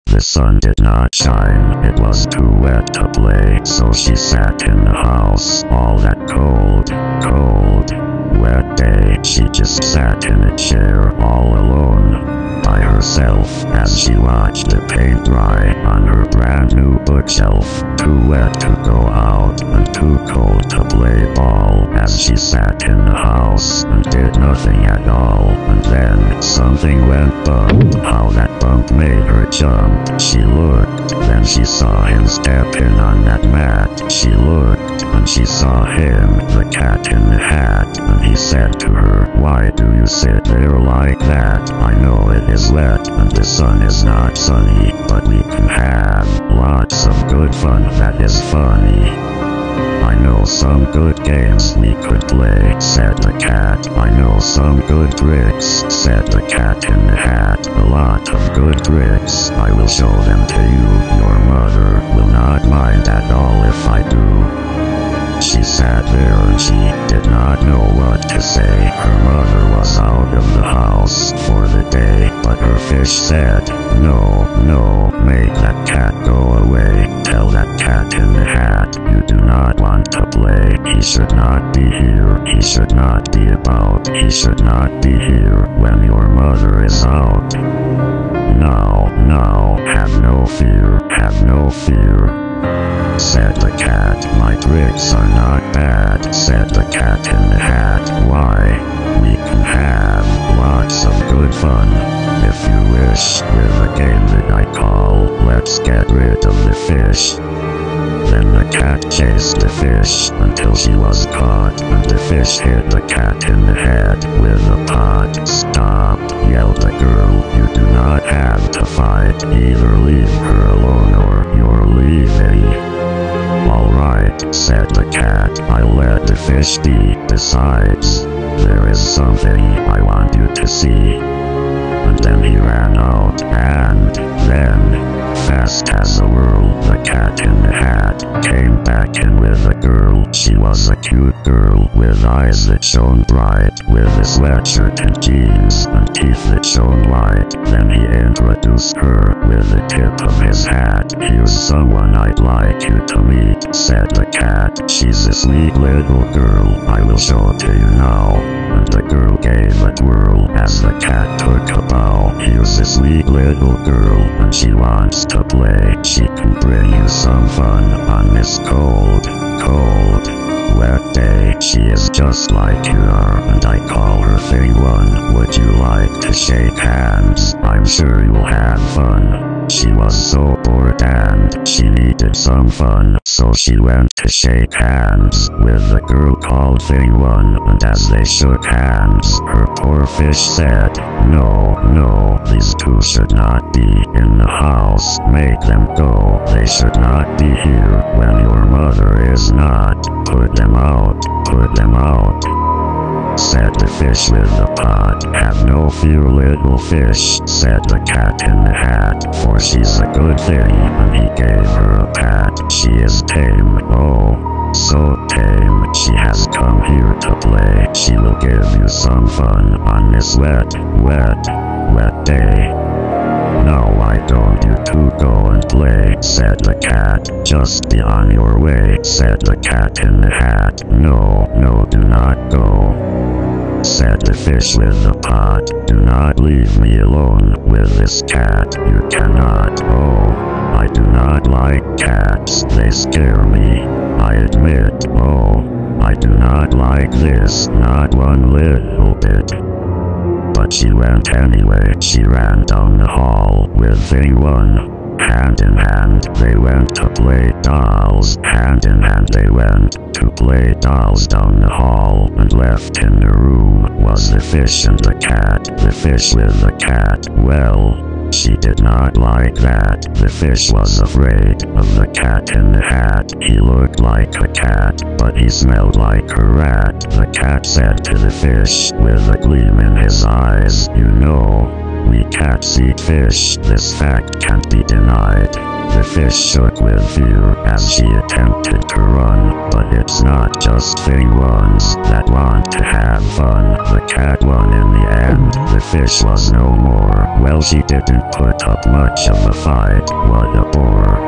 The sun did not shine, it was too wet to play, so she sat in the house all that cold, wet day. She just sat in a chair all alone, by herself, as she watched the paint dry on her brand new bookshelf. Too wet to go out and too cold to play ball, as she sat in the house and did nothing at all. And then something went bump. How that bump made her jump. She looked, then she saw him stepping on that mat. She looked, and she saw him, the cat in the hat. And he said to her, "Why do you sit there like that? I know it is wet and the sun is not sunny, but we can have lots of good fun that is funny. I know some good games we could play," said the cat. "I know some good tricks," said the cat in the hat. "A lot of good tricks. I will show them to you. Your mother will not mind at all if I do." She sat there and she did not know what to say. Her mother was out of the house for the day, but her fish said, "No, no, make that cat go away. Tell that cat in the hat you do not want to play. He should not be here. He should not be about. He should not be here when your mother is out. Now, have no fear, have no fear," said the cat. "My tricks are not bad," said the cat in the hat. "Why? We can have lots of good fun, if you wish, with a game that I call Let's Get Rid of the Fish." Then the cat chased the fish until she was caught, and the fish hit the cat in the head with a pot. "Stop," yelled the girl. "You do not have to fight. Either leave her alone or you're leaving." "All right," said the cat. "I'll let the fish be. Besides, there is something I want you to see." And then he ran out, and then, fast as a whirl, the cat in the hat came back in with a girl. She was a cute girl with eyes that shone bright, with a sweatshirt and jeans and teeth that shone white. Then he introduced her with the tip of his hat. "Here's someone I'd like you to meet," said the cat. "She's a sweet little girl. I will show it to you now." And the girl gave a twirl as the cat took a bow. "Here's a sweet little girl, and she wants to play. She can bring you some fun on this cold, wet day. She is just like you are, and I call her Thing One. Would you like to shake hands? I'm sure you'll have fun." She was so bored and she needed some fun, so she went to shake hands with the girl called Thing One, and as they shook hands, her poor fish said, No, these two should not be in the house. Make them go. They should not be here when your mother is not. Put them out, said the fish with the pot. "Have no fear, little fish," said the cat in the hat, "for she's a good thing," and he gave her a pat. "She is tame, oh, so tame. She has come here to play. She will give you some fun on this wet day. Now why don't you two go and play?" said the cat. "Just be on your way," said the cat in the hat. No, do not go," said the fish with the pot. "Do not leave me alone with this cat. You cannot. Oh, I do not like cats. They scare me. I admit. Oh, I do not like this, not one little bit." But she went anyway. She ran down the hall with Thing One. Hand in hand, they went to play dolls. Hand in hand, they went to play dolls down the hall. And left in the room was the fish and the cat. The fish with the cat. Well, she did not like that. The fish was afraid of the cat in the hat. He looked like a cat, but he smelled like a rat. The cat said to the fish, with a gleam in his eyes, "You know, we cats eat fish. This fact can't be denied." The fish shook with fear as she attempted to run, but it's not just fairy ones that want to have fun. The cat won in the end. The fish was no more. Well, she didn't put up much of a fight. What a bore.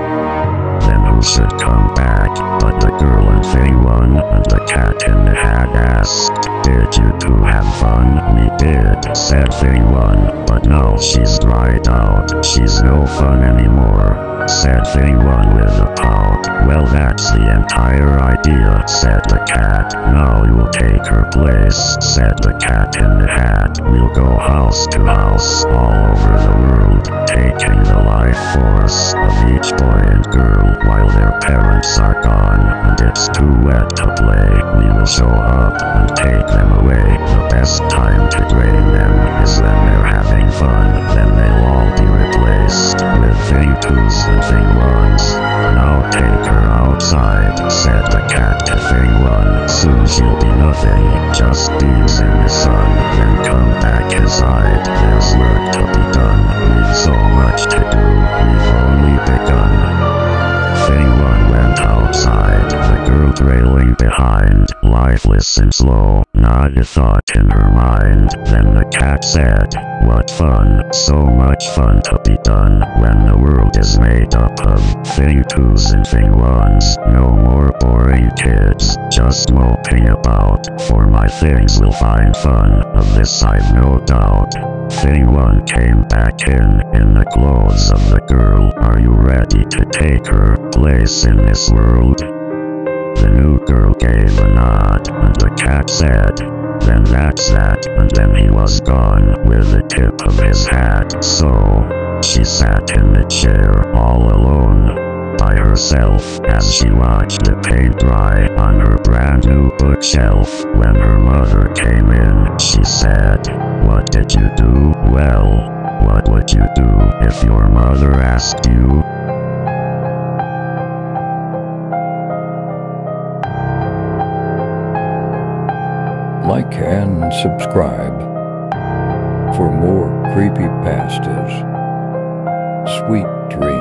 Then who should come back but the girl and Fairy One? And the cat in the hat asked, "Did you two have fun?" "We did," said Fairy One, "but now she's dried out. She's no fun anymore," said Fairy One with a pout. "Well, that's the entire idea," said the cat. "Now you'll take her place," said the cat in the hat. "We'll go house to house all over the world, taking the life force of each boy and girl while their parents are gone, and it's too wet to play. We will show up and take them away. The best time to drain them is when they're having fun. Then they'll all be replaced with Fairy Twos and Fairy Ones. Now take her outside," said the cat to Fairy One. "Soon she'll be nothing, just beams in the sun. Then come back inside, there's work to be done. We've so much to do, we've only begun." Fairy One went outside, the girl trailing behind, lifeless and slow, not a thought in her mind. Then the cat said, "What fun, so much fun to be done when the world is made up of Fairy Twos and Fairy Ones. No more boring kids, just moping about, for my things will find fun, of this I've no doubt." Fairy One came back in the clothes of the girl. "Are you ready to take her place in this world?" The new girl gave a nod, and the cat said, "Then that's that," and then he was gone with the tip of his hat. So she sat in the chair all alone by herself as she watched the paint dry on her brand new bookshelf. When her mother came in, she said, "What did you do?" "Well, what would you do if your mother asked you?" Like and subscribe for more creepypastas. Sweet dreams.